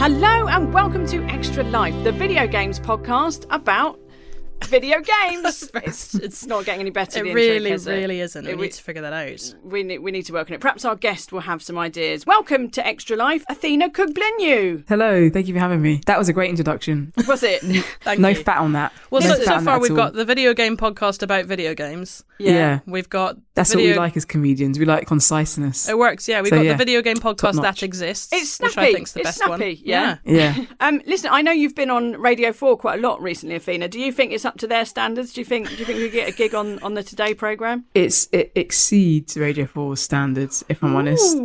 Hello and welcome to Extra Life, the video games podcast about video games. It's not getting any better. It really isn't. We need to figure that out. We need to work on it. Perhaps our guest will have some ideas. Welcome to Extra Life, Athena Kugblenu. Hello, thank you for having me. That was a great introduction. Was it? No fat on that. Well, no so far we've got the video game podcast about video games. Yeah. We've got... That's what we like as comedians. We like conciseness. It works, yeah. We've got the video game podcast that exists. It's snappy. Which I think's the best snappy, one. Yeah. Listen, I know you've been on Radio 4 quite a lot recently, Athena. Do you think it's up to their standards? Do you think we get a gig on the Today programme? It exceeds Radio 4's standards, if I'm honest.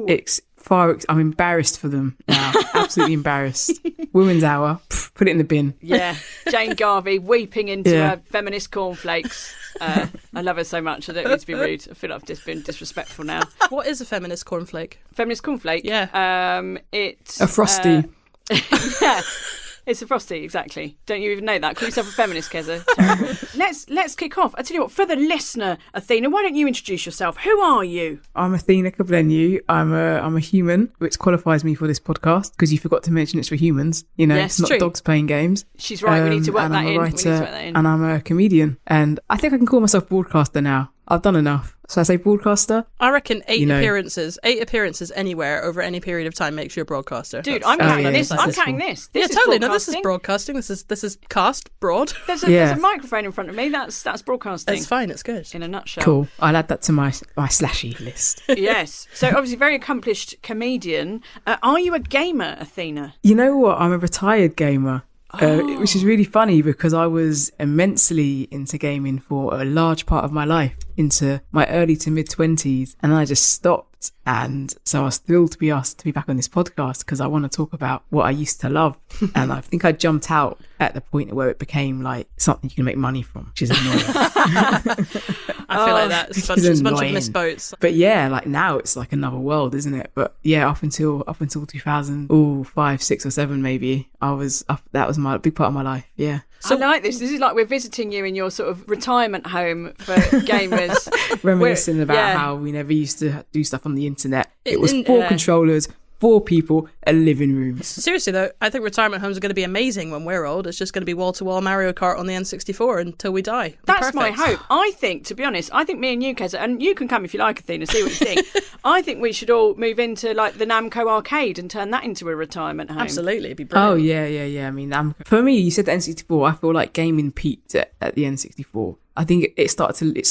I'm embarrassed for them now. Absolutely embarrassed. Women's Hour, put it in the bin. Yeah, Jane Garvey weeping into her feminist cornflakes. I love her so much. I don't need to be rude. I feel like I've just been disrespectful now. What is a feminist cornflake? Feminist cornflake? Yeah. It's a Frosty. Yeah. It's a Frosty, exactly. Don't you even know that? Call yourself a feminist, Keza. Terrible. Let's kick off. I tell you what, for the listener, Athena, why don't you introduce yourself? Who are you? I'm Athena Kugblenu. I'm a human, which qualifies me for this podcast because you forgot to mention it's for humans. You know, yes, it's not true. Dogs playing games. She's right. We need to work that in. And I'm a comedian, and I think I can call myself broadcaster now. I've done enough. So I say broadcaster? I reckon 8 appearances anywhere over any period of time makes you a broadcaster. Dude, I'm counting this. I'm counting this. Yeah, totally. No, this is broadcasting. This is cast, broad. There's a microphone in front of me. That's broadcasting. It's fine. It's good. In a nutshell. Cool. I'll add that to my slashy list. Yes. So obviously very accomplished comedian. Are you a gamer, Athena? You know what? I'm a retired gamer. Which is really funny because I was immensely into gaming for a large part of my life, into my early to mid 20s, and I just stopped. And so I was thrilled to be asked to be back on this podcast because I want to talk about what I used to love. And I think I jumped out at the point where it became like something you can make money from, which is annoying. I feel like that. It's a bunch of missed boats. But yeah, like now it's like another world, isn't it? But yeah, up until 2005, 6 or 7 maybe, that was my big part of my life. Yeah. So I like this. This is like we're visiting you in your sort of retirement home for gamers. Reminiscing about how we never used to do stuff on the internet. It was 4 controllers, 4 people, a living room. Seriously though, I think retirement homes are going to be amazing when we're old. It's just going to be wall-to-wall Mario Kart on the N64 until we die. That's my hope. I think, to be honest, me and you, Keza, and you can come if you like, Athena, see what you think. I think we should all move into like the Namco arcade and turn that into a retirement home. Absolutely, it'd be brilliant. Oh yeah. I mean, for me, you said the N64. I feel like gaming peaked at the N64. I think it's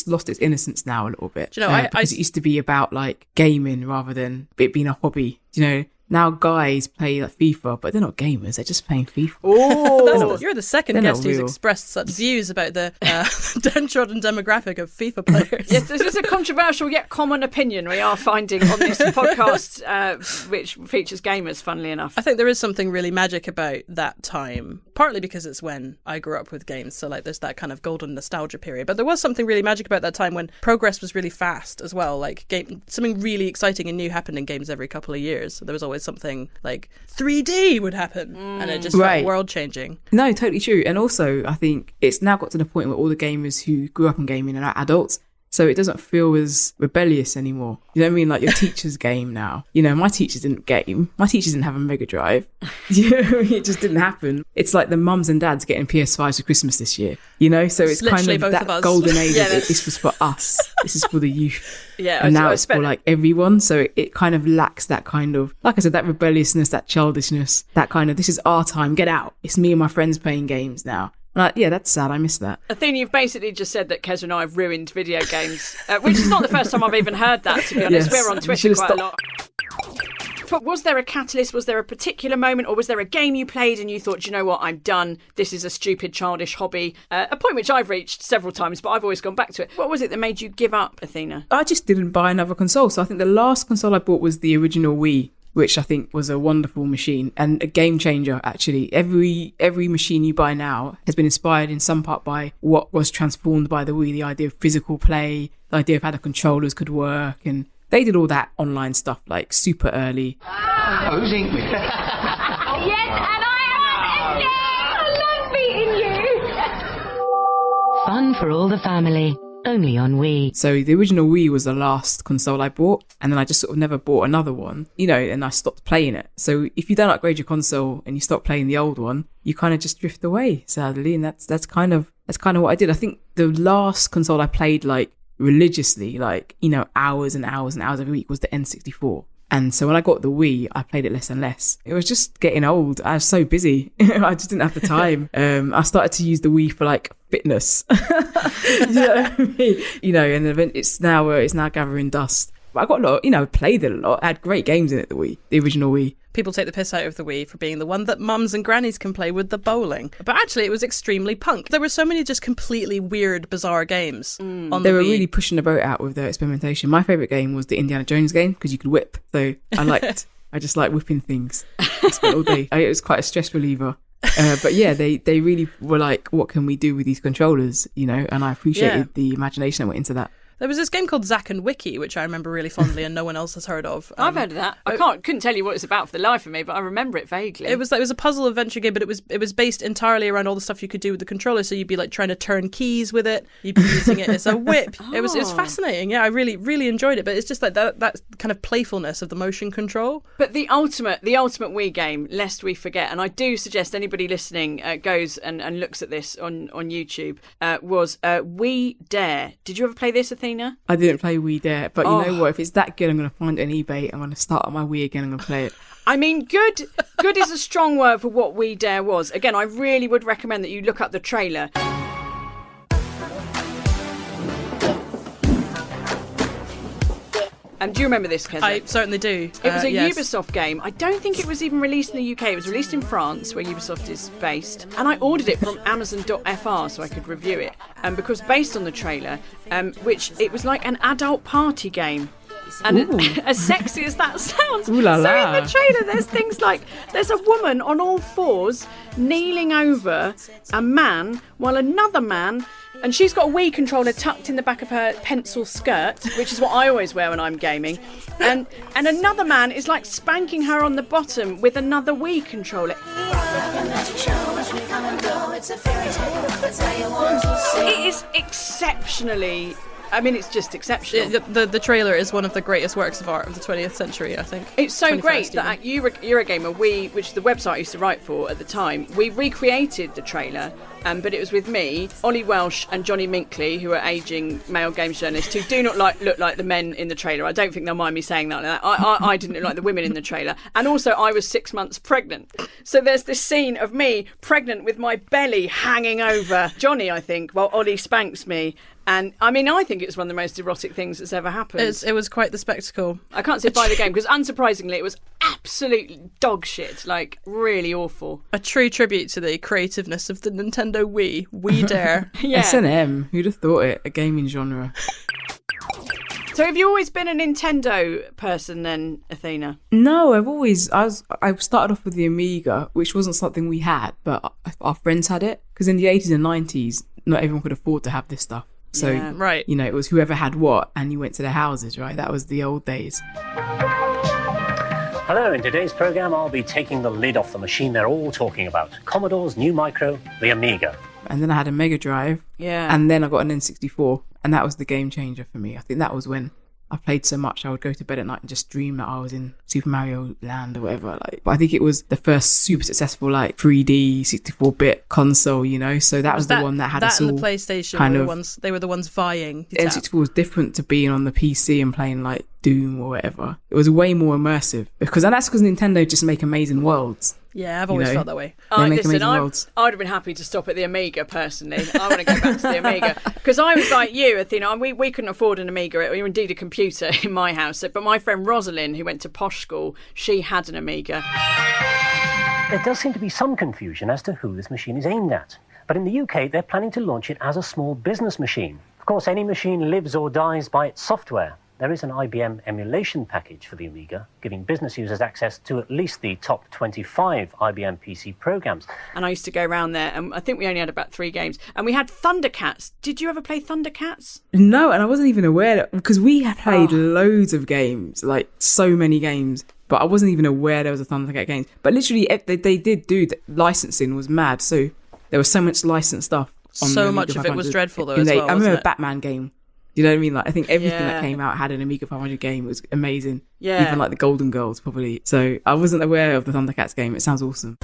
lost its innocence now a little bit. Do you know, because it used to be about like gaming rather than it being a hobby. Do you know? Now guys play like FIFA, but they're not gamers. They're just playing FIFA. Oh, you're the second guest who's expressed such views about the downtrodden demographic of FIFA players. Yes, this is a controversial yet common opinion we are finding on this podcast, which features gamers, funnily enough. I think there is something really magic about that time, partly because it's when I grew up with games, so like there's that kind of golden nostalgia period. But there was something really magic about that time when progress was really fast as well. Like something really exciting and new happened in games every couple of years. So there was always something like 3D would happen and it just felt world changing. No, totally true. And also I think it's now got to the point where all the gamers who grew up in gaming are adults, so it doesn't feel as rebellious anymore. You know what I mean? Like your teachers game now. You know, my teachers didn't game. My teachers didn't have a Mega Drive. You know what I mean? It just didn't happen. It's like the mums and dads getting PS5s for Christmas this year. You know, so it's kind of that golden age. This was for us. This is for the youth. Yeah, and now it's for like everyone. So it kind of lacks that kind of, like I said, that rebelliousness, that childishness, that kind of, this is our time. Get out. It's me and my friends playing games now. Yeah, that's sad. I miss that. Athena, you've basically just said that Keza and I have ruined video games, which is not the first time I've even heard that, to be honest. Yes, we're on Twitter quite a lot. But was there a catalyst? Was there a particular moment, or was there a game you played and you thought, you know what, I'm done. This is a stupid, childish hobby. A point which I've reached several times, but I've always gone back to it. What was it that made you give up, Athena? I just didn't buy another console. So I think the last console I bought was the original Wii, which I think was a wonderful machine and a game changer, actually. Every machine you buy now has been inspired in some part by what was transformed by the Wii, the idea of physical play, the idea of how the controllers could work, and they did all that online stuff like super early. Who's ink me? Yes, and I am. Yes, I love meeting you. Fun for all the family. only on Wii. So the original Wii was the last console I bought, and then I just sort of never bought another one, and I stopped playing it. So if you don't upgrade your console and you stop playing the old one, you kind of just drift away, sadly, and that's kind of what I did. I think the last console I played like religiously, like, hours and hours and hours every week was the N64. And so when I got the Wii, I played it less and less. It was just getting old. I was so busy. I just didn't have the time. I started to use the Wii for like fitness. You know what I mean? And then it's now gathering dust. But I got a lot, played it a lot. I had great games in it, the original Wii. People take the piss out of the Wii for being the one that mums and grannies can play with the bowling. But actually, it was extremely punk. There were so many just completely weird, bizarre games on the Wii. They were really pushing the boat out with their experimentation. My favourite game was the Indiana Jones game because you could whip. So I just like whipping things. I spent all day. It was quite a stress reliever. But yeah, they really were like, what can we do with these controllers? And I appreciated the imagination that went into that. There was this game called Zack and Wiki, which I remember really fondly and no one else has heard of. I've heard of that. I couldn't tell you what it's about for the life of me, but I remember it vaguely. It was a puzzle adventure game, but it was based entirely around all the stuff you could do with the controller. So you'd be like trying to turn keys with it. You'd be using it as a whip. It was fascinating. Yeah, I really, really enjoyed it. But it's just like that kind of playfulness of the motion control. But the ultimate Wii game, lest we forget, and I do suggest anybody listening goes and looks at this on YouTube, was We Dare. Did you ever play this, Athena? I didn't play Wii Dare, but you know what? If it's that good, I'm going to find it on eBay. I'm going to start up my Wii again. I'm going to play it. I mean, good is a strong word for what We Dare was. Again, I really would recommend that you look up the trailer. And do you remember this, Keza? I certainly do. It was a Ubisoft game. I don't think it was even released in the UK. It was released in France, where Ubisoft is based. And I ordered it from Amazon.fr so I could review it. Because based on the trailer, which it was like an adult party game. And as sexy as that sounds. Ooh la la. So in the trailer, there's things like, there's a woman on all fours kneeling over a man while another man... And she's got a Wii controller tucked in the back of her pencil skirt, which is what I always wear when I'm gaming. And another man is like spanking her on the bottom with another Wii controller. It is exceptionally... I mean, it's just exceptional. The trailer is one of the greatest works of art of the 20th century, I think. It's so great that at Eurogamer, which the website I used to write for at the time, we recreated the trailer, but it was with me, Ollie Welsh and Johnny Minkley, who are ageing male games journalists who do not look like the men in the trailer. I don't think they'll mind me saying that. I didn't look like the women in the trailer. And also, I was 6 months pregnant. So there's this scene of me pregnant with my belly hanging over Johnny, I think, while Ollie spanks me. And I mean, I think it's one of the most erotic things that's ever happened. It was quite the spectacle. I can't say buy the game because, unsurprisingly, it was absolute dog shit, like really awful. A true tribute to the creativeness of the Nintendo Wii. We Dare. Yeah. S&M, who'd have thought it? A gaming genre. So have you always been a Nintendo person then, Athena? No, I started off with the Amiga, which wasn't something we had, but our friends had it. Because in the 80s and 90s, not everyone could afford to have this stuff. So, right. It was whoever had what, and you went to their houses, right? That was the old days. Hello, in today's programme, I'll be taking the lid off the machine they're all talking about. Commodore's new micro, the Amiga. And then I had a Mega Drive. Yeah. And then I got an N64, and that was the game changer for me. I think that was when I played so much I would go to bed at night and just dream that I was in Super Mario Land or whatever. But I think it was the first super successful 3D 64-bit console, so that was the one that had us all. That and the PlayStation they were the ones vying. The N64 was different to being on the PC and playing Doom or whatever. It was way more immersive and that's because Nintendo just make amazing worlds. Yeah, I've always felt that way. Listen, I would have been happy to stop at the Amiga, personally. I want to go back to the Amiga. Because I was like you, Athena. We couldn't afford an Amiga, or indeed a computer in my house. But my friend Rosalind, who went to posh school, she had an Amiga. There does seem to be some confusion as to who this machine is aimed at. But in the UK, they're planning to launch it as a small business machine. Of course, any machine lives or dies by its software. There is an IBM emulation package for the Amiga, giving business users access to at least the top 25 IBM PC programs. And I used to go around there, and I think we only had about 3 games. And we had Thundercats. Did you ever play Thundercats? No, and I wasn't even aware, because we had played loads of games, so many games. But I wasn't even aware there was a Thundercat game. But literally, they did do licensing was mad. So there was so much licensed stuff. So much of it was dreadful, though, as well. I remember a Batman game You know what I mean? Like, I think everything that came out had an Amiga 500 game. It was amazing. Yeah. Even like the Golden Girls, probably. So I wasn't aware of the Thundercats game. It sounds awesome.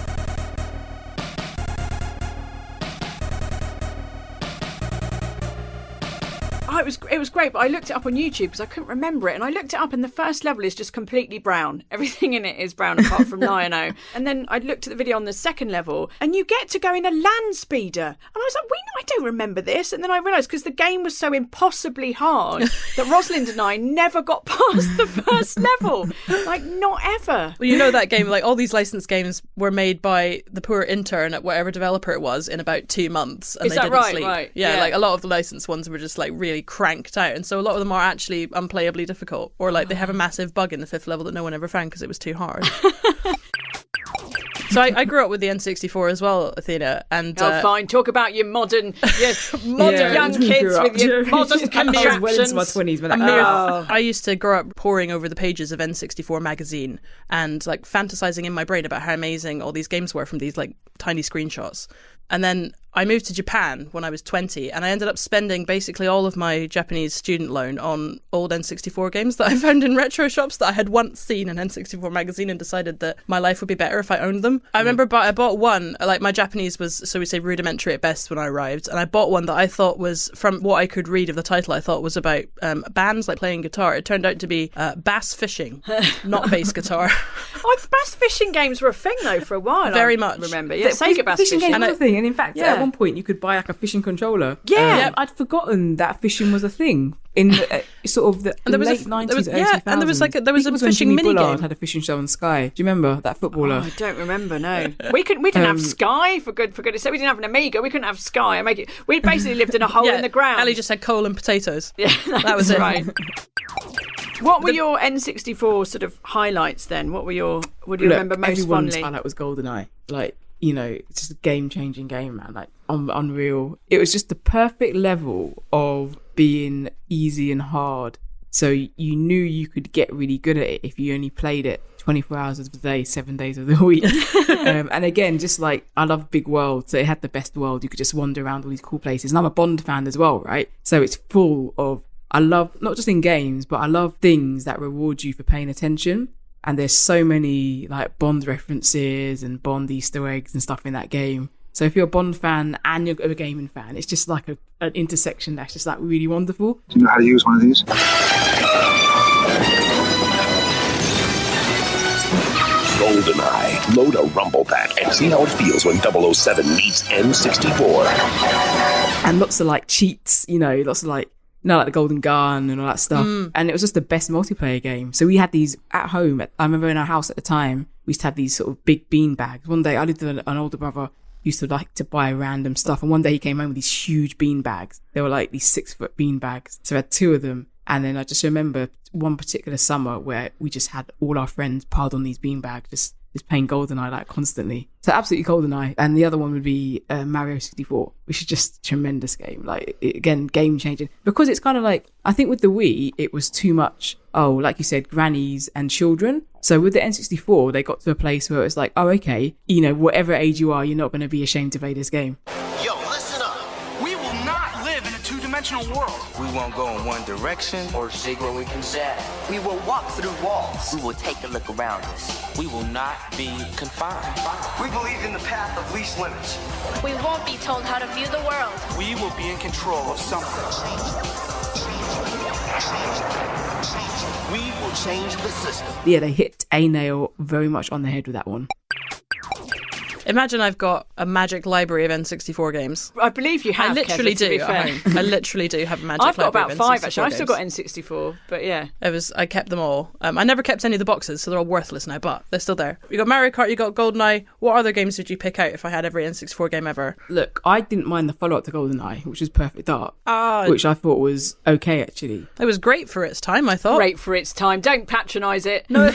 Oh, it was great, but I looked it up on YouTube because I couldn't remember it. And I looked it up, and the first level is just completely brown. Everything in it is brown apart from Lion-O. And then I looked at the video on the second level, and you get to go in a land speeder. And I was like, I don't remember this. And then I realised because the game was so impossibly hard that Rosalind and I never got past the first level. Like, not ever. Well, you know that game, like all these licensed games were made by the poor intern at whatever developer it was in about 2 months. And Is they that didn't right? sleep. Right. Yeah, like a lot of the licensed ones were just like really cranked out. And so a lot of them are actually unplayably difficult. Or like they have a massive bug in the 5th level that no one ever found because it was too hard. So I grew up with the N64 as well, Athena. And fine. Talk about your modern young kids with your modern contraptions. I was well into my 20s when I used to grow up poring over the pages of N64 magazine and like fantasizing in my brain about how amazing all these games were from these like tiny screenshots. And then I moved to Japan when I was 20, and I ended up spending basically all of my Japanese student loan on old N64 games that I found in retro shops that I had once seen in N64 magazine and decided that my life would be better if I owned them. I remember I bought one, like my Japanese was, so we say, rudimentary at best when I arrived, and I bought one that I thought was, from what I could read of the title, I thought was about bands like playing guitar. It turned out to be bass fishing, not bass guitar. Bass fishing games were a thing though for a while. Very much. Remember? Yeah, Sega bass fishing games were a thing, and in fact, at one point you could buy like a fishing controller. Yeah, I'd forgotten that fishing was a thing in sort of the late 90s, early 2000s. And there was a fishing Jimmy mini Bullard game. had a fishing show on Sky. Do you remember that footballer? I don't remember. No, we didn't have Sky for goodness sake. We didn't have an Amiga. We couldn't have Sky. We basically lived in a hole in the ground. Ellie just had coal and potatoes. Yeah, that was it. Right. What were your N64 sort of highlights then? What do you remember most everyone's fondly? highlight was Goldeneye. Like, you know, it's just a game-changing game, man. Like, unreal. It was just the perfect level of being easy and hard. So you knew you could get really good at it if you only played it 24 hours of the day, 7 days of the week. And again, just like, I love big world. So it had the best world. You could just wander around all these cool places. And I'm a Bond fan as well, right? So it's full of, I love, not just in games, but I love things that reward you for paying attention. And there's so many like Bond references and Bond Easter eggs and stuff in that game. So if you're a Bond fan and you're a gaming fan, it's just like an intersection that's just like really wonderful. Do you know how to use one of these? Goldeneye. Load a rumble pack and see how it feels when 007 meets N64. And lots of like cheats, you know, lots of like, you know, like the golden gun and all that stuff. And it was just the best multiplayer game. So we had these at home. I remember in our house at the time, we used to have these sort of big bean bags. One day I lived with an older brother, used to like to buy random stuff. And one day he came home with these huge bean bags. They were like these 6-foot bean bags. So I had 2 of them. And then I just remember one particular summer where we just had all our friends piled on these bean bags, just playing Goldeneye like constantly. So absolutely Goldeneye. And the other one would be Mario 64, which is just a tremendous game. Like, again, game changing. Because it's kind of like, I think with the Wii, it was too much, like you said, grannies and children. So with the N64, they got to a place where it was like, oh, okay, you know, whatever age you are, you're not going to be ashamed to play this game. Yo, listen up. We will not live in a two-dimensional world. We won't go in one direction or seek what we can say. We will walk through walls. We will take a look around us. We will not be confined. We believe in the path of least limits. We won't be told how to view the world. We will be in control of something. We will change the system. Yeah, they hit a nail very much on the head with that one. Imagine I've got a magic library of N64 games. I believe you have. I literally Keza, do. to be fair. I literally do have a magic I've got library about 5 of N64 actually. I've still got games. N64, but yeah. I kept them all. I never kept any of the boxes, so they're all worthless now, but they're still there. You got Mario Kart, you got Goldeneye. What other games would you pick out if I had every N64 game ever? Look, I didn't mind the follow-up to GoldenEye, which was Perfect Dark, Ah, which I thought was okay, actually. it was great for its time, I thought. Great for its time. Don't patronise it. No,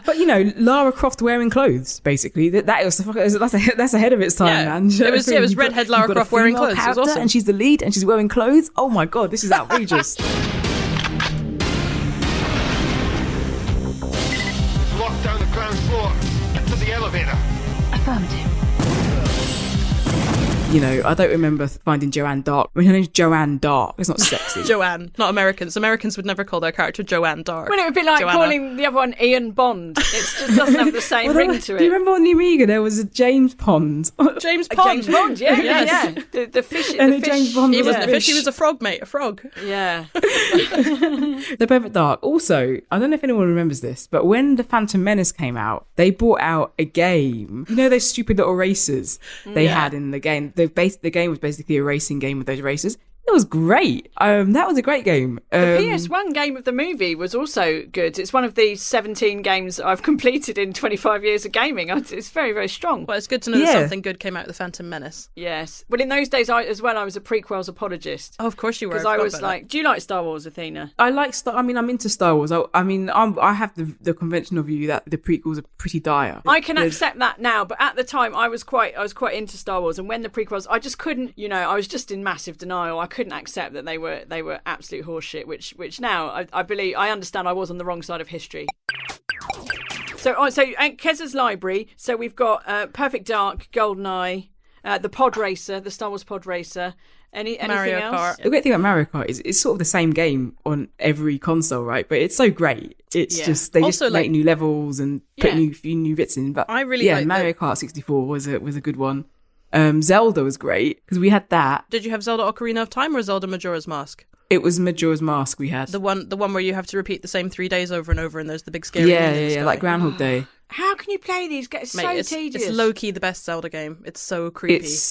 but you know, Lara Croft wearing clothes, basically. That's ahead of its time, Yeah. man. It was Redhead Lara You've got a Croft wearing female clothes. It was character awesome. And she's the lead, and she's wearing clothes. Oh my god, this is outrageous. Lock down the ground floor. To the elevator. Affirmative. You know, I don't remember finding Joanne Dark. I mean, her name's Joanne Dark. It's not sexy. Joanne, not Americans. Americans would never call their character Joanne Dark. Well, it would be like Joanna. calling the other one Ian Bond. It just doesn't have the same ring to it. Do you remember on the Amiga there was a James Pond? James Pond. James Bond, yeah, Yes. yeah. The fish. And the a fish. James Bond He was wasn't a fish, he was a frog, mate. A frog. Yeah. They're perfect dark. Also, I don't know if anyone remembers this, but when the Phantom Menace came out, they brought out a game. You know those stupid little racers they had in the game? The game was basically a racing game with those racers. It was great. That was a great game. The PS1 game of the movie was also good. It's one of the 17 games I've completed in 25 years of gaming. It's very, very strong. Well, it's good to know that something good came out of the Phantom Menace. Yes. Well, in those days, I was a prequels apologist. Oh, of course you were. Because I was like, do you like Star Wars, Athena? I like I'm into Star Wars. I have the conventional view that the prequels are pretty dire. I can accept that now, but at the time, I was quite into Star Wars, and when the prequels, I just couldn't. You know, I was just in massive denial. I couldn't accept that they were absolute horseshit. Which now I understand I was on the wrong side of history. So Keza's library. So we've got Perfect Dark, Goldeneye, the Pod Racer, the Star Wars Pod Racer. Anything Mario else? Kart. The great thing about Mario Kart is it's sort of the same game on every console, right? But it's so great. It's just they also, just make new levels and put new bits in. But I really like Mario Kart 64 was a good one. Zelda was great because we had that. Did you have Zelda Ocarina of Time or Zelda Majora's Mask? It was Majora's Mask we had. The one where you have to repeat the same 3 days over and over, and there's the big scary moon in the sky. like Groundhog Day. How can you play these? It's so tedious. It's low key the best Zelda game. It's so creepy. It's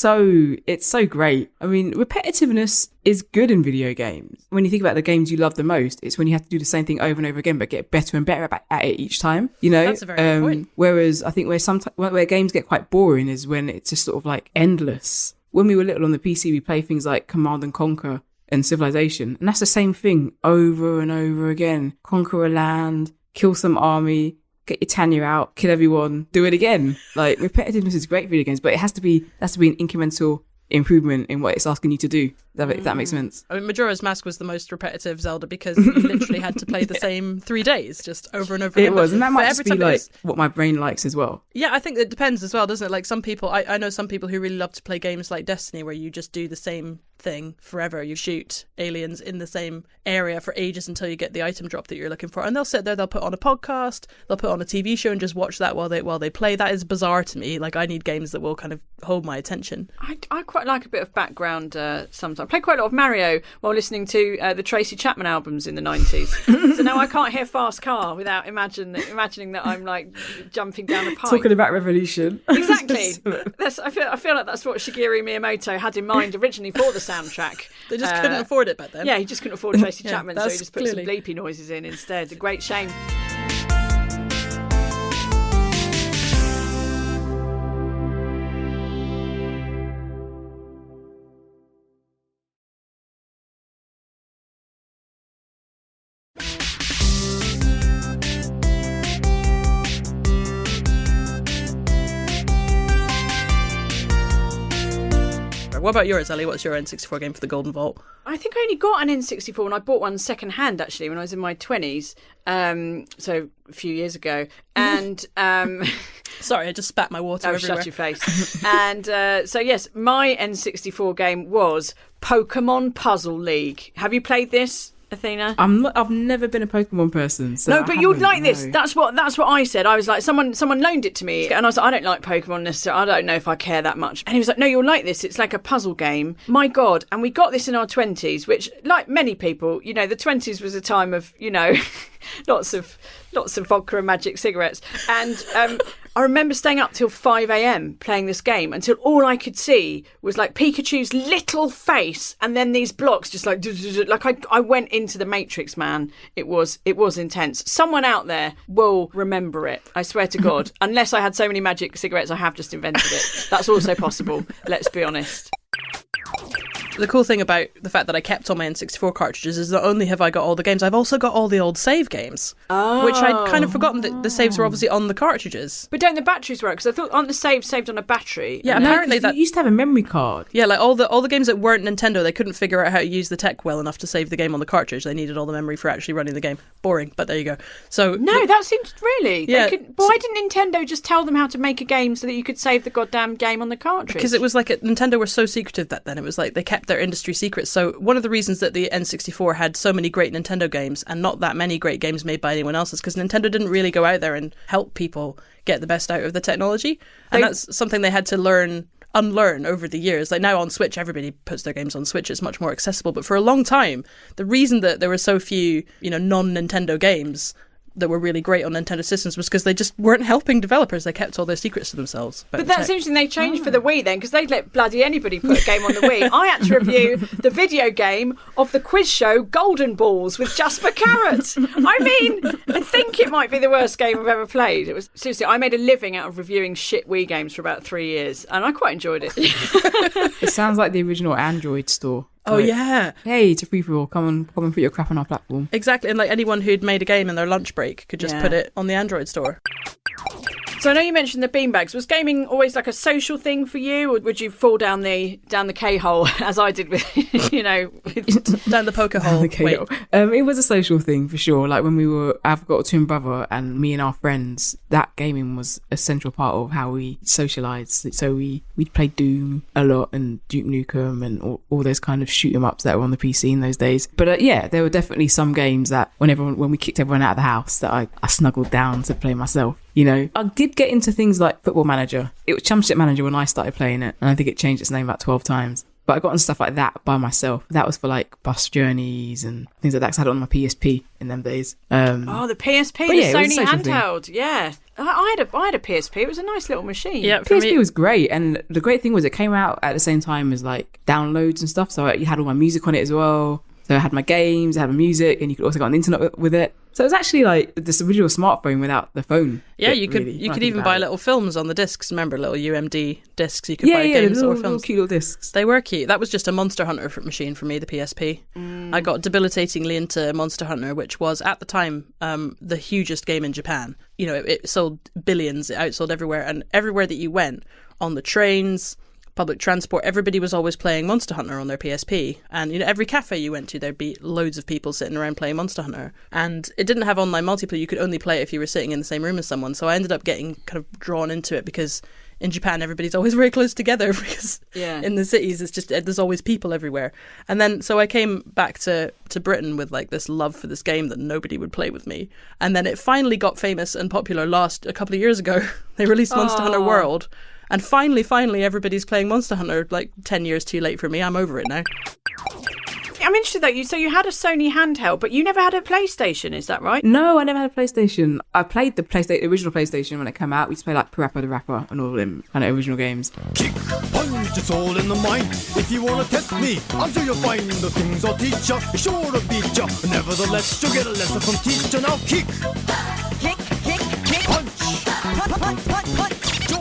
so great. I mean, repetitiveness is good in video games. When you think about the games you love the most, it's when you have to do the same thing over and over again, but get better and better at it each time. You know, that's a very good point. Whereas I think where games get quite boring is when it's just sort of like endless. When we were little on the PC, we play things like Command and Conquer and Civilization, and that's the same thing over and over again. Conquer a land, kill some army. Get your Tanya out, kill everyone, do it again. Like, repetitiveness is great for video games, but it has to be an incremental improvement in what it's asking you to do. If that makes sense. I mean, Majora's Mask was the most repetitive Zelda because you literally had to play the same 3 days, just over and over again. It was, and that might just be like was... what my brain likes as well. Yeah, I think it depends as well, doesn't it? Like some people, I know some people who really love to play games like Destiny where you just do the same thing forever. You shoot aliens in the same area for ages until you get the item drop that you're looking for, and they'll sit there, they'll put on a podcast, they'll put on a TV show and just watch that while they play. That is bizarre to me. Like, I need games that will kind of hold my attention. I quite like a bit of background sometimes. I play quite a lot of Mario while listening to the Tracy Chapman albums in the 90s. So now I can't hear Fast Car without imagining that I'm like jumping down a pipe. Talking about revolution. Exactly. I feel like that's what Shigeru Miyamoto had in mind originally for the soundtrack. They just couldn't afford it back then. Yeah, he just couldn't afford Tracy Yeah, Chapman, so he just put some bleepy noises in instead. A great shame. What about yours, Ellie? What's your N64 game for the Golden Vault? I think I only got an N64 and I bought one second hand actually when I was in my 20s, so a few years ago. And sorry, I just spat my water everywhere. Shut your face. And so yes, my N64 game was Pokemon Puzzle League. Have you played this, Athena? I've never been a Pokemon person. So no, but you'd like this. That's what I said. I was like, someone loaned it to me, and I was like, I don't like Pokemon necessarily. I don't know if I care that much. And he was like, no, you'll like this. It's like a puzzle game. My God! And we got this in our 20s, which, like many people, you know, the 20s was a time of, you know, lots of vodka and magic cigarettes. And I remember staying up till 5 a.m. playing this game until all I could see was like Pikachu's little face and then these blocks just like I went into the Matrix, man. It was intense. Someone out there will remember it. I swear to God. Unless I had so many magic cigarettes, I have just invented it. That's also possible. Let's be honest. The cool thing about the fact that I kept all my N64 cartridges is not only have I got all the games, I've also got all the old save games. Oh. Which I'd kind of forgotten that the saves were obviously on the cartridges. But don't the batteries work? Because I thought, aren't the saves saved on a battery? Yeah, apparently that... You used to have a memory card. Yeah, like all the games that weren't Nintendo, they couldn't figure out how to use the tech well enough to save the game on the cartridge. They needed all the memory for actually running the game. Boring, but there you go. So no, that seems really... Yeah. Why didn't Nintendo just tell them how to make a game so that you could save the goddamn game on the cartridge? Because it was like Nintendo were so secretive that then. It was like they kept their industry secrets. So one of the reasons that the N64 had so many great Nintendo games and not that many great games made by anyone else is because Nintendo didn't really go out there and help people get the best out of the technology. And that's something they had to unlearn over the years. Like now on Switch, everybody puts their games on Switch. It's much more accessible. But for a long time, the reason that there were so few, non-Nintendo games that were really great on Nintendo systems was because they just weren't helping developers. They kept all their secrets to themselves. But that's interesting. They changed for the Wii then, because they'd let bloody anybody put a game on the Wii. I had to review the video game of the quiz show Golden Balls with Jasper Carrot. I think it might be the worst game I've ever played. It was seriously, I made a living out of reviewing shit Wii games for about 3 years, and I quite enjoyed it. It sounds like the original Android store. Oh, yeah. Hey, it's a free-for-all. Come and put your crap on our platform. Exactly. And like anyone who'd made a game in their lunch break could just put it on the Android store. So I know you mentioned the beanbags. Was gaming always like a social thing for you, or would you fall down the K-hole as I did with, down the poker hole? It was a social thing for sure. Like when I've got a twin brother, and me and our friends, that gaming was a central part of how we socialised. So we'd play Doom a lot and Duke Nukem and all those kind of shoot 'em ups that were on the PC in those days. But there were definitely some games that when we kicked everyone out of the house, that I snuggled down to play myself. I did get into things like Football Manager. It was Championship Manager when I started playing it, and I think it changed its name about 12 times. But I got into stuff like that by myself. That was for like bus journeys and things like that, because I had it on my PSP in them days. The PSP, the Sony handheld. Thing. Yeah. I had a PSP. It was a nice little machine. Yeah, PSP was great, and the great thing was it came out at the same time as like downloads and stuff. So you had all my music on it as well. So I had my games, I had my music, and you could also go on the internet with it. So it was actually like this original smartphone without the phone. Yeah, you could even buy little films on the discs. Remember, little UMD discs you could buy games or films. Little cute little discs. They were cute. That was just a Monster Hunter machine for me, the PSP. I got debilitatingly into Monster Hunter, which was at the time the hugest game in Japan. It sold billions. It outsold everywhere, and everywhere that you went, on the trains, public transport, everybody was always playing Monster Hunter on their PSP. And every cafe you went to, there'd be loads of people sitting around playing Monster Hunter. And it didn't have online multiplayer. You could only play it if you were sitting in the same room as someone. So I ended up getting kind of drawn into it because in Japan everybody's always very close together, because in the cities it's just there's always people everywhere. And then so I came back to Britain with like this love for this game that nobody would play with me. And then it finally got famous and popular a couple of years ago. They released Monster Hunter World. And finally, everybody's playing Monster Hunter, like 10 years too late for me. I'm over it now. I'm interested though. So you had a Sony handheld, but you never had a PlayStation, is that right? No, I never had a PlayStation. I played the original PlayStation when it came out. We used to play like Parappa the Rapper and all of them kind of original games. Kick, punch, it's all in the mind. If you want to test me, I'm sure you'll find the things I'll teach ya. Sure to beat ya. Nevertheless, you'll get a lesson from teacher. Now kick. Kick, punch.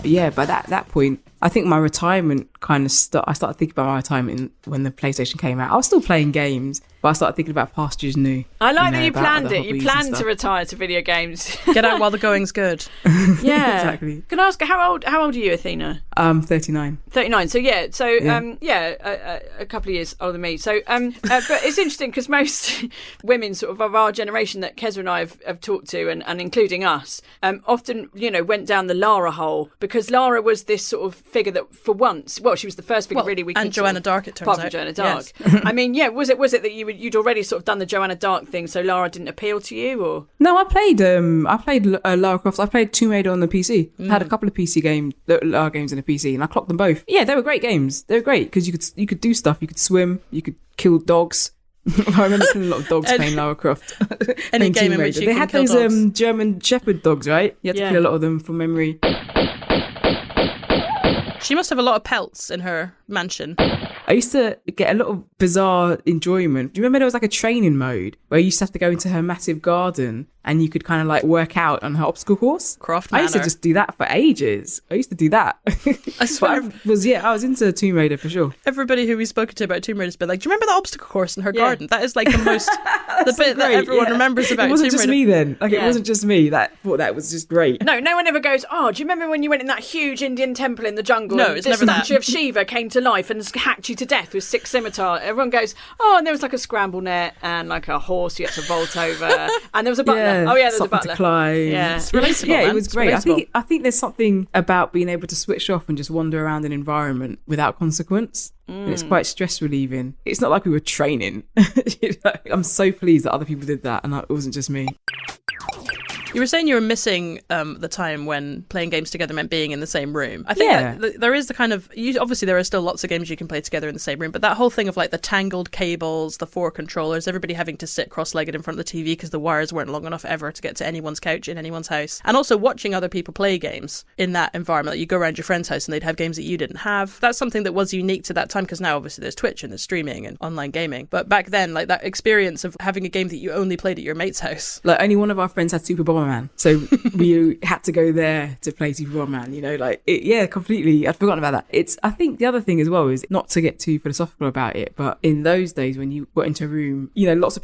Yeah, but at that point, I think my retirement kind of I started thinking about my retirement when the PlayStation came out. I was still playing games, but I started thinking about pastures new. I like that you planned it. You planned to retire to video games. Get out while the going's good. Yeah, exactly. Can I ask, how old are you, Athena? 39. 39. So a couple of years older than me. So but it's interesting because most women sort of our generation that Keza and I have talked to, and including us, often went down the Lara hole, because Lara was this sort of figure that for once, she was the first figure really we could. And Joanna Dark, it turns apart out. from Joanna Dark. Yes. I mean, was it that you'd already sort of done the Joanna Dark thing, so Lara didn't appeal to you, or? No, I played Lara Croft. I played Tomb Raider on the PC. I had a couple of PC games, Lara games on the PC, and I clocked them both. Yeah, they were great games. They were great because you could do stuff. You could swim. You could kill dogs. I remember killing a lot of dogs playing Lara Croft. Any game in which you they can had kill those dogs. German Shepherd dogs, right? You had to kill a lot of them from memory. She must have a lot of pelts in her mansion. I used to get a lot of bizarre enjoyment. Do you remember there was like a training mode where you used to have to go into her massive garden and you could kind of like work out on her obstacle course? Croft I used to Manor. just do that for ages. I used to do that. I swear. I was into Tomb Raider for sure. Everybody who we've spoken to about Tomb Raider has been like, do you remember the obstacle course in her garden? That is like the most, the bit that everyone remembers about Tomb Raider. It wasn't just me then. Like, it wasn't just me that thought that was just great. No one ever goes, oh, do you remember when you went in that huge Indian temple in the jungle? No, and it's the never that. statue of Shiva came to life and hacked you to death with 6 scimitar. Everyone goes, oh, and there was like a scramble net and like a horse you had to vault over. And there was a butler. Yeah, There was a something butler. to climb. Yeah, it's relatable. Yeah, man. it was It's great. relatable. I think there's something about being able to switch off and just wander around an environment without consequence. And it's quite stress relieving. It's not like we were training. You know? I'm so pleased that other people did that and it wasn't just me. You were saying you were missing the time when playing games together meant being in the same room. I think that there is the kind of... obviously, there are still lots of games you can play together in the same room, but that whole thing of like the tangled cables, the 4 controllers, everybody having to sit cross-legged in front of the TV because the wires weren't long enough ever to get to anyone's couch in anyone's house. And also watching other people play games in that environment. Like you go around your friend's house and they'd have games that you didn't have. That's something that was unique to that time because now obviously there's Twitch and there's streaming and online gaming. But back then, like that experience of having a game that you only played at your mate's house. Like only one of our friends had Super Bomberman. So we had to go there to play Super Bomberman, you know, like, completely. I'd forgotten about that. I think the other thing as well is not to get too philosophical about it, but in those days when you got into a room, you know, lots of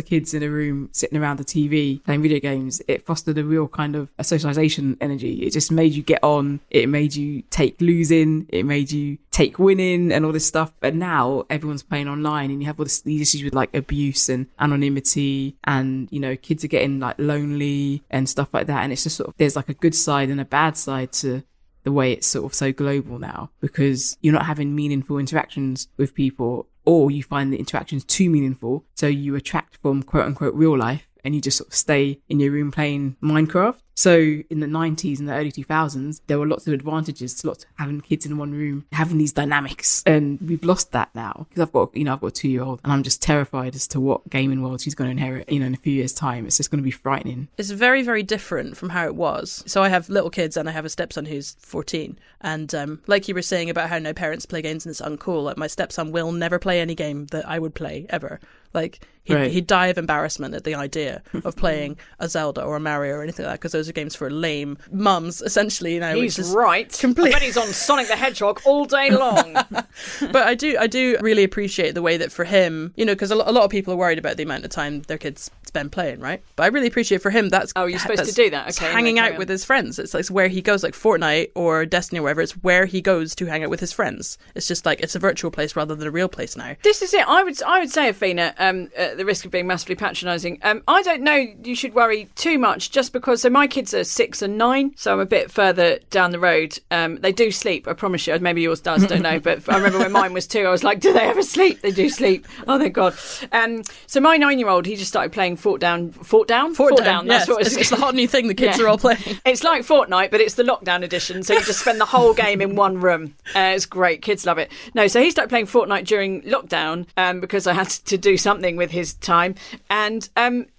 kids in a room sitting around the TV playing video games, it fostered a real kind of a socialization energy. It just made you get on. It made you take losing. It made you take winning and all this stuff. But now everyone's playing online and you have all these issues with like abuse and anonymity and, you know, kids are getting like lonely and stuff like that. And it's just sort of, there's like a good side and a bad side to the way it's sort of so global now because you're not having meaningful interactions with people, or you find the interactions too meaningful. So you attract from quote unquote real life and you just sort of stay in your room playing Minecraft. So in the 90s and the early 2000s, there were lots of advantages to having kids in one room, having these dynamics. And we've lost that now because I've got a 2-year-old and I'm just terrified as to what gaming world she's going to inherit, you know, in a few years' time. It's just going to be frightening. It's very, very different from how it was. So I have little kids and I have a stepson who's 14. And like you were saying about how no parents play games and it's uncool, like my stepson will never play any game that I would play ever. Like he'd die of embarrassment at the idea of playing a Zelda or a Mario or anything like that because those are games for lame mums, essentially. You know, he's right. I bet he's on Sonic the Hedgehog all day long. But I do really appreciate the way that for him, you know, because a lot of people are worried about the amount of time their kids spend playing, right? But I really appreciate for him that's you're supposed to do that. Okay, hanging out with his friends. It's like where he goes, like Fortnite or Destiny or whatever. It's where he goes to hang out with his friends. It's just like it's a virtual place rather than a real place now. This is it. I would say, Athena, at the risk of being massively patronising, I don't know you should worry too much just because, so my kids are 6 and 9, so I'm a bit further down the road. They do sleep, I promise you. Maybe yours does, don't know, but I remember when mine was 2, I was like, do they ever sleep? They do sleep. Oh, thank God. So my 9-year-old, he just started playing Fort Down. That's what it's the hot new thing the kids are all playing. It's like Fortnite, but it's the lockdown edition, so you just spend the whole game in one room. It's great. Kids love it. No, so he started playing Fortnite during lockdown because I had to do something with his time, and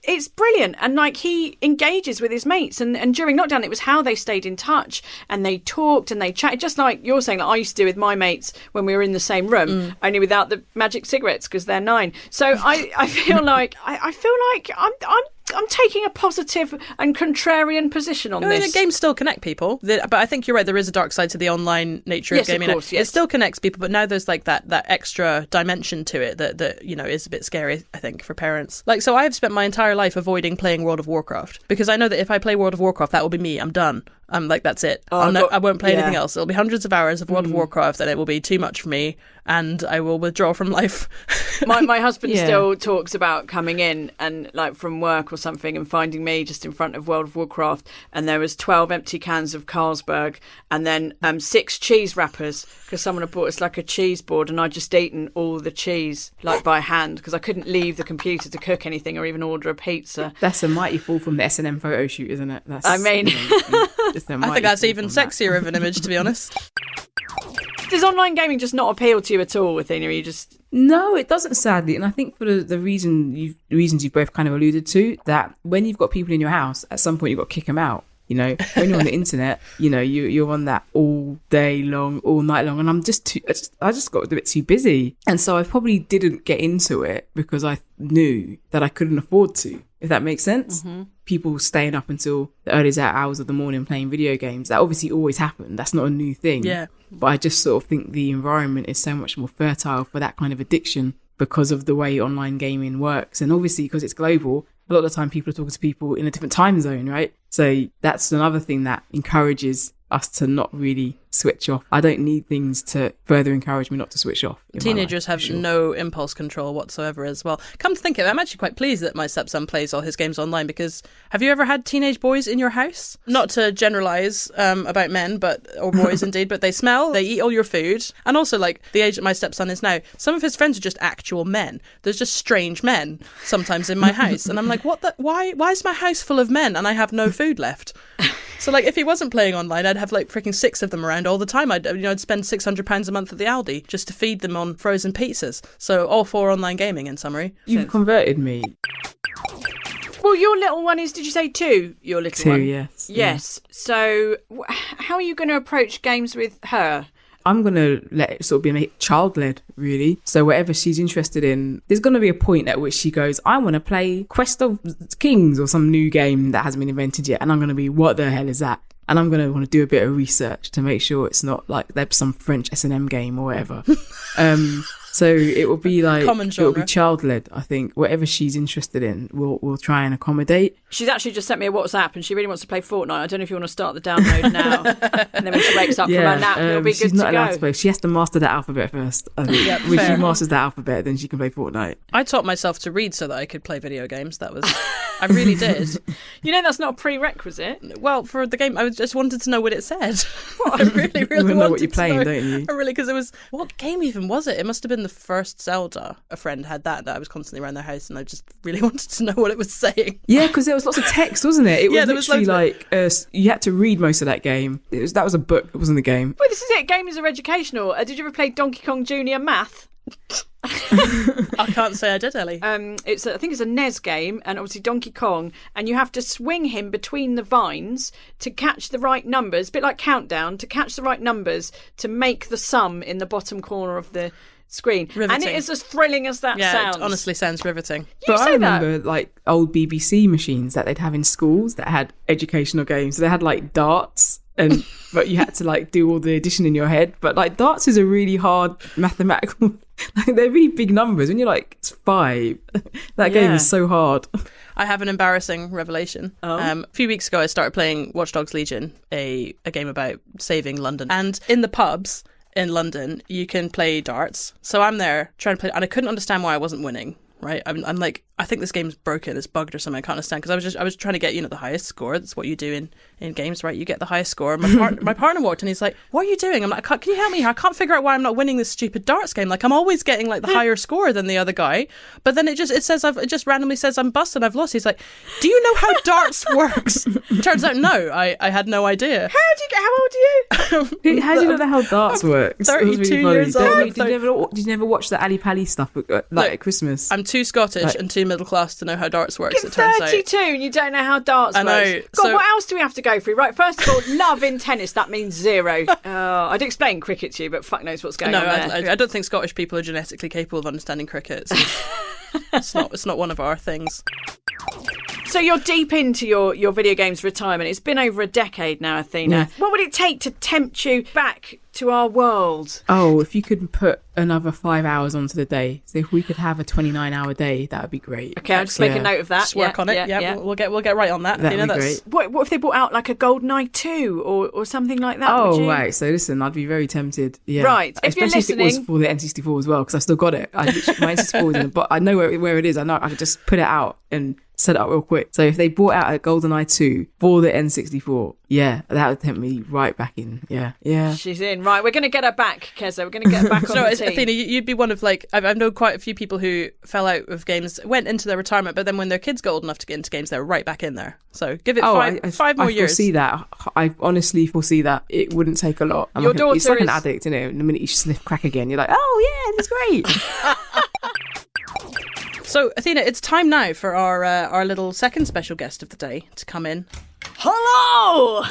it's brilliant. And like he engages with his mates, and during lockdown it was how they stayed in touch and they talked and they chatted, just like you're saying, like I used to do with my mates when we were in the same room, only without the magic cigarettes because they're 9. So I feel like I feel like I'm taking a positive and contrarian position on this. The games still connect people, but I think you're right. There is a dark side to the online nature of gaming. Of course, yes. It still connects people, but now there's like that extra dimension to it that you know is a bit scary, I think, for parents. Like, so I have spent my entire life avoiding playing World of Warcraft because I know that if I play World of Warcraft, that will be me. I'm done. I'm like, that's it. I won't play anything else. It'll be hundreds of hours of World of Warcraft and it will be too much for me and I will withdraw from life. My husband still talks about coming in and like from work or something and finding me just in front of World of Warcraft and there was 12 empty cans of Carlsberg and then 6 cheese wrappers because someone had bought us like a cheese board and I'd just eaten all the cheese like by hand because I couldn't leave the computer to cook anything or even order a pizza. That's a mighty fall from the S&M photo shoot, isn't it? I mean... I think that's even sexier of an image, to be honest. Does online gaming just not appeal to you at all, Athena? You just... No, it doesn't, sadly. And I think for the reasons you've both kind of alluded to, that when you've got people in your house, at some point you've got to kick them out. You know, when you're on the internet, you know, you're on that all day long, all night long. And I just got a bit too busy. And so I probably didn't get into it because I knew that I couldn't afford to, if that makes sense. Mm-hmm. People staying up until the early hours of the morning playing video games. That obviously always happened. That's not a new thing. Yeah. But I just sort of think the environment is so much more fertile for that kind of addiction because of the way online gaming works. And obviously because it's global, a lot of the time people are talking to people in a different time zone, right? So that's another thing that encourages us to not really switch off. I don't need things to further encourage me not to switch off. Teenagers have no impulse control whatsoever as well. Come to think of it, I'm actually quite pleased that my stepson plays all his games online, because have you ever had teenage boys in your house? Not to generalise about men, or boys indeed, but they smell, they eat all your food. And also, like, the age that my stepson is now, some of his friends are just actual men. There's just strange men sometimes in my house. And I'm like, why is my house full of men and I have no food left? So, like, if he wasn't playing online, I'd have, like, freaking 6 of them around all the time. I'd spend £600 a month at the Aldi just to feed them on frozen pizzas. So, all for online gaming, in summary. You've converted me. Well, your little one is, did you say 2? Your little one? 2, yes. Yes. Yeah. So, how are you going to approach games with her? I'm going to let it sort of be child-led, really. So whatever she's interested in, there's going to be a point at which she goes, I want to play Quest of Kings or some new game that hasn't been invented yet. And I'm going to be, what the hell is that? And I'm going to want to do a bit of research to make sure it's not like there's some French S&M game or whatever. So it will be like, it will be child-led, I think. Whatever she's interested in, we'll try and accommodate. She's actually just sent me a WhatsApp and she really wants to play Fortnite. I don't know if you want to start the download now. And then when she wakes up from her nap, it'll be good to go. She's not allowed to play. She has to master the alphabet first, I think. Yep, when she masters the alphabet, then she can play Fortnite. I taught myself to read so that I could play video games. I really did. You know that's not a prerequisite. Well, for the game, I just wanted to know what it said. I really, really you know what you're playing, don't you? I really, because it was, what game even was it? It must have been the first Zelda. A friend had that I was constantly around their house, and I just really wanted to know what it was saying. Yeah, because there was lots of text, wasn't it? It was literally like you had to read most of that game. That was a book. It wasn't a game. Well, this is it. Games are educational. Did you ever play Donkey Kong Jr. Math? I can't say I did, Ellie. I think it's a NES game, and obviously Donkey Kong, and you have to swing him between the vines to catch the right numbers, a bit like Countdown, to catch the right numbers to make the sum in the bottom corner of the screen. Riveting. And it is as thrilling as that sounds. It honestly sounds riveting. I remember like old BBC machines that they'd have in schools that had educational games. So they had like darts, but you had to like do all the addition in your head. But like darts is a really hard mathematical, like they're really big numbers. When you're like 5, that game is so hard. I have an embarrassing revelation. A few weeks ago I started playing Watch Dogs Legion, a game about saving London. And in the pubs in London, you can play darts. So I'm there trying to play, and I couldn't understand why I wasn't winning. Right, I'm like, I think this game's broken, it's bugged or something. I can't understand, because I was trying to get the highest score. That's what you do in games, right? You get the highest score. My partner walked in, he's like, "What are you doing?" I'm like, "Can you help me here? I can't figure out why I'm not winning this stupid darts game. Like, I'm always getting like the higher score than the other guy, but then it just randomly says I'm busted, I've lost." He's like, "Do you know how darts works?" Turns out, no, I had no idea. How old are you? How do you know how darts works? 32 years old. Did you never watch the Ali Pali stuff at Christmas? I'm too Scottish and too middle class to know how darts works. It turns 32 and you don't know how darts works. I know. God, what else do we have to go through? Right, first of all, love in tennis, that means 0. I'd explain cricket to you, but fuck knows what's going on there. I don't think Scottish people are genetically capable of understanding cricket. So it's not one of our things. So you're deep into your video games retirement. It's been over a decade now, Athena. Yeah. What would it take to tempt you back to our world? Oh, if you could put another 5 hours onto the day. So if we could have a 29-hour day, that would be great. Okay, I'll just make a note of that. Just work on it. Yeah. We'll get right on that. That'd be great. What if they brought out like a Goldeneye 2 or something like that? Oh, right. So listen, I'd be very tempted. Yeah. Right. If especially you're listening, if it was for the N64 as well, because I still got it. My N64 is in the box. I know where it is. I know I could just put it out and set it up real quick. So if they brought out a GoldenEye 2 for the N64, that would tempt me right back in. Yeah. She's in. Right, we're going to get her back, Keza. We're going to get her back on the team. Athena, you'd be one of like, I've known quite a few people who fell out of games, went into their retirement, but then when their kids got old enough to get into games, they were right back in there. So give it five more years. I foresee that. I honestly foresee that. It wouldn't take a lot. Your daughter it's like an addict, isn't it? The minute you sniff crack again, you're like, oh yeah, that's great. So, Athena, it's time now for our little second special guest of the day to come in. Hello!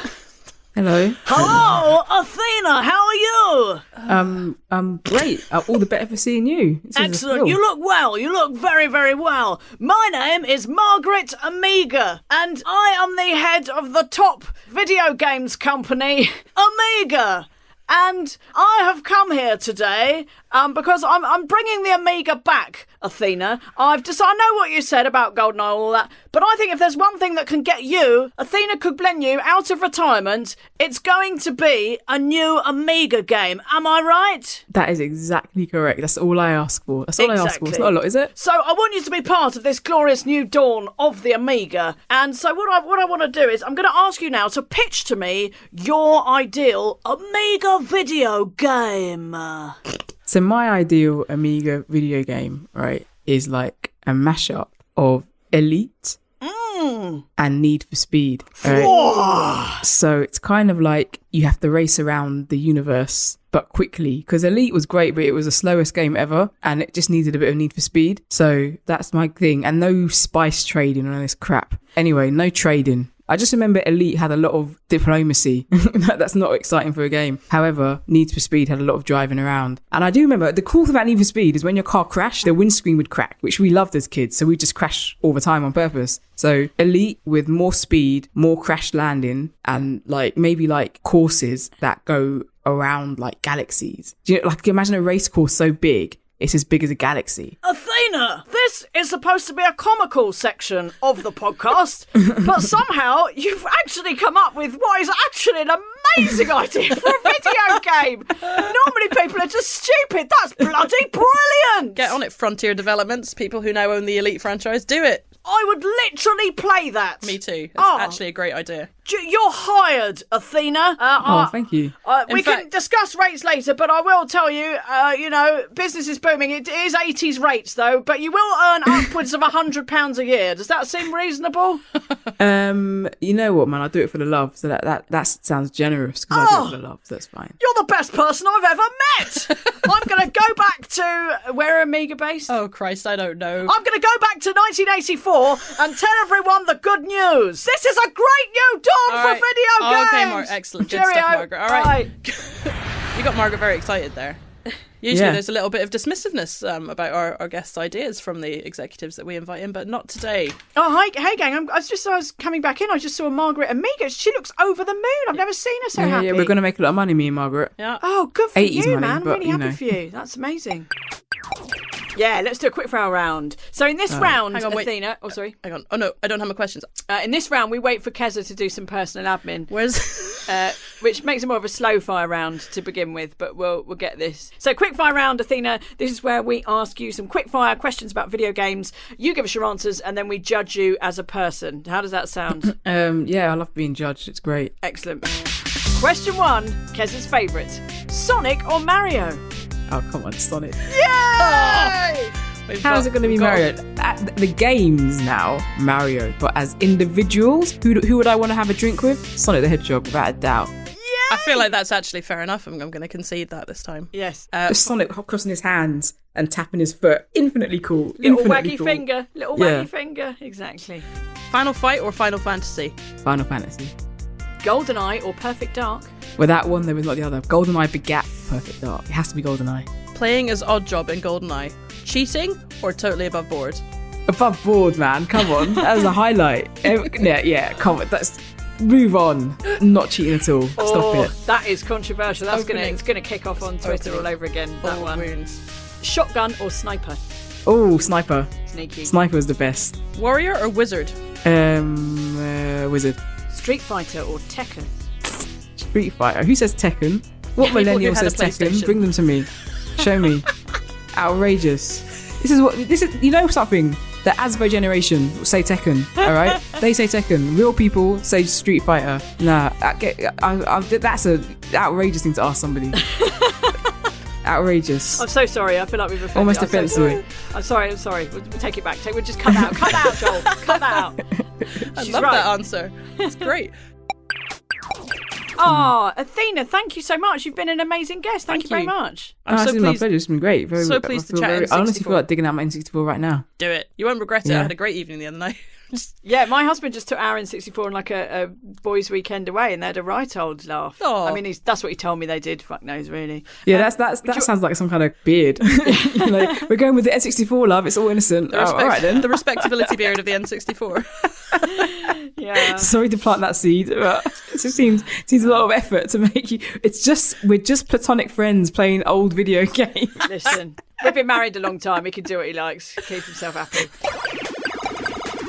Hello. Hello, Athena, how are you? Great. All the better for seeing you. Excellent. You look well. You look very, very well. My name is Margaret Amiga, and I am the head of the top video games company, Amiga. And I have come here today because I'm bringing the Amiga back, Athena. I know what you said about Goldeneye, all that, but I think if there's one thing that can get you, Athena Kugblenu, out of retirement, it's going to be a new Amiga game. Am I right? That is exactly correct. That's all I ask for. That's all I ask for. It's not a lot, is it? So I want you to be part of this glorious new dawn of the Amiga. And so what I want to do is I'm going to ask you now to pitch to me your ideal Amiga video game. So my ideal Amiga video game, right, is like a mashup of Elite and Need for Speed. Right? So it's kind of like you have to race around the universe, but quickly. Because Elite was great, but it was the slowest game ever, and it just needed a bit of Need for Speed. So that's my thing. And no spice trading and all this crap. Anyway, no trading. I just remember Elite had a lot of diplomacy. That's not exciting for a game. However, Need for Speed had a lot of driving around. And I do remember the cool thing about Need for Speed is when your car crashed, the windscreen would crack, which we loved as kids. So we just crash all the time on purpose. So Elite with more speed, more crash landing, and like maybe like courses that go around like galaxies. Do you know, like imagine a race course so big, it's as big as a galaxy. Athena, this is supposed to be a comical section of the podcast, but somehow you've actually come up with what is actually an amazing idea for a video game. Normally people are just stupid. That's bloody brilliant. Get on it, Frontier Developments, people who now own the Elite franchise. Do it. I would literally play that. Me too. It's actually a great idea. You're hired, Athena. Thank you. We can discuss rates later, but I will tell you, business is booming. It is 80s rates, though, but you will earn upwards of £100 a year. Does that seem reasonable? You know what, man? I do it for the love, so that sounds generous, because I do it for the love, so that's fine. You're the best person I've ever met. I'm going to go back to... Where are Amiga based? Oh, Christ, I don't know. I'm going to go back to 1984 and tell everyone the good news. This is a great new dawn for video games. Okay, excellent. Good stuff, Margaret. All right. You got Margaret very excited there. Usually there's a little bit of dismissiveness about our guests' ideas from the executives that we invite in, but not today. Oh, hey gang, I was coming back in, I just saw Margaret Amiga. She looks over the moon. I've never seen her so happy. Yeah, we're going to make a lot of money, me and Margaret. Yeah. Oh, good for you, money, man. I'm really happy for you. That's amazing. Yeah, let's do a quick fire round. So in this round, hang on, Athena... Wait. Oh, sorry. Hang on. Oh, no, I don't have my questions. In this round, we wait for Keza to do some personal admin. Where's... which makes it more of a slow fire round to begin with, but we'll get this. So quick fire round, Athena. This is where we ask you some quick fire questions about video games. You give us your answers, and then we judge you as a person. How does that sound? Yeah, I love being judged. It's great. Excellent. Question 1, Keza's favourite. Sonic or Mario? Oh, come on, Sonic. Yay! How's it going to be Mario? The games now, Mario. But as individuals, who would I want to have a drink with? Sonic the Hedgehog, without a doubt. I feel like that's actually fair enough. I'm going to concede that this time. Yes. Sonic crossing his hands and tapping his foot. Infinitely cool. Little waggy finger. Exactly. Final Fight or Final Fantasy? Final Fantasy. Goldeneye or Perfect Dark? Without one, there was not the other. Goldeneye begat Perfect Dark. It has to be Goldeneye. Playing as Oddjob in Goldeneye. Cheating or totally above board? Above board, man. Come on. That was a highlight. Yeah, come on. Move on. Not cheating at all. Stop it. That is controversial. It's gonna kick off on Twitter all over again. That one. Wounds. Shotgun or sniper? Oh, sniper. Sneaky. Sniper is the best. Warrior or wizard? Wizard. Street Fighter or Tekken? Street Fighter. Who says Tekken? What millennial says Tekken? Bring them to me. Show me. Outrageous. This is you know something? The Asbo generation say Tekken, all right? They say Tekken. Real people say Street Fighter. Nah, that's an outrageous thing to ask somebody. Outrageous. I'm so sorry. I feel like we've offended. Almost offensive. I'm sorry. We'll take it back. We'll just cut out. Cut out, Joel. Cut that out. I love that answer. It's great. Oh, Athena, thank you so much. You've been an amazing guest. Thank you very much. I'm so pleased. My pleasure. It's been great. So pleased to chat. I honestly feel like digging out my N64 right now. Do it. You won't regret it. I had a great evening the other night. Yeah, my husband just took our N64 on like a boys' weekend away, and they had a right old laugh. Oh. I mean, that's what he told me they did. Fuck knows, really. Yeah, that sounds like some kind of beard. We're going with the N64, love. It's all innocent. All right then. The respectability beard of the N64. Yeah. Sorry to plant that seed, but it just seems a lot of effort to make you. We're just platonic friends playing old video games. Listen, we've been married a long time. He can do what he likes, keep himself happy.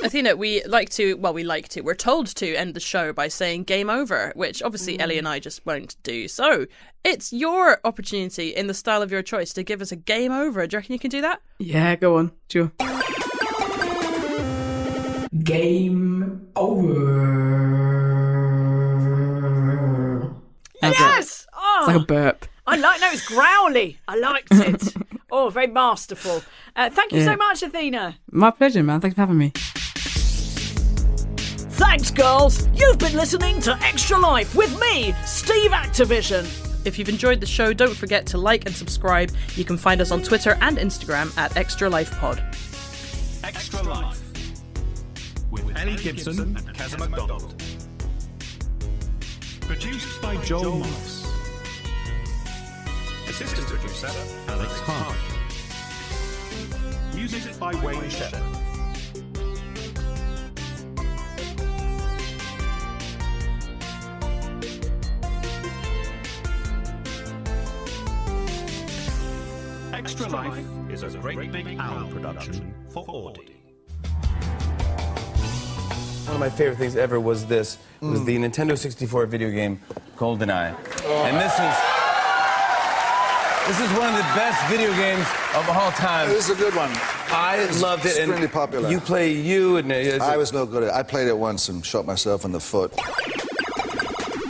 Athena, we're told to end the show by saying game over, which obviously Ellie and I just won't do. So it's your opportunity in the style of your choice to give us a game over. Do you reckon you can do that? Yeah, go on. Sure. Game over. Yes! It's like a burp. No, it's growly. I liked it. Oh, very masterful. Thank you so much, Athena. My pleasure, man. Thanks for having me. Thanks, girls. You've been listening to Extra Life with me, Steve Activision. If you've enjoyed the show, don't forget to like and subscribe. You can find us on Twitter and Instagram at Extra Life Pod. Extra Life with Ellie Gibson and Keza Macdonald. Produced by Joel Morris. Assistant producer Alex Hart. Music by Wayne Shepard. Extra Life is a Great Big Owl production for Auddy. One of my favorite things ever was this. It was the Nintendo 64 video game, Goldeneye. And this is one of the best video games of all time. This is a good one. I loved it. Extremely popular. You play and I was no good at it. I played it once and shot myself in the foot.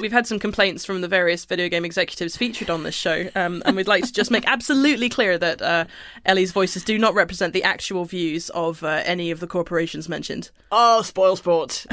We've had some complaints from the various video game executives featured on this show, and we'd like to just make absolutely clear that Ellie's voices do not represent the actual views of any of the corporations mentioned. Oh, spoil sport.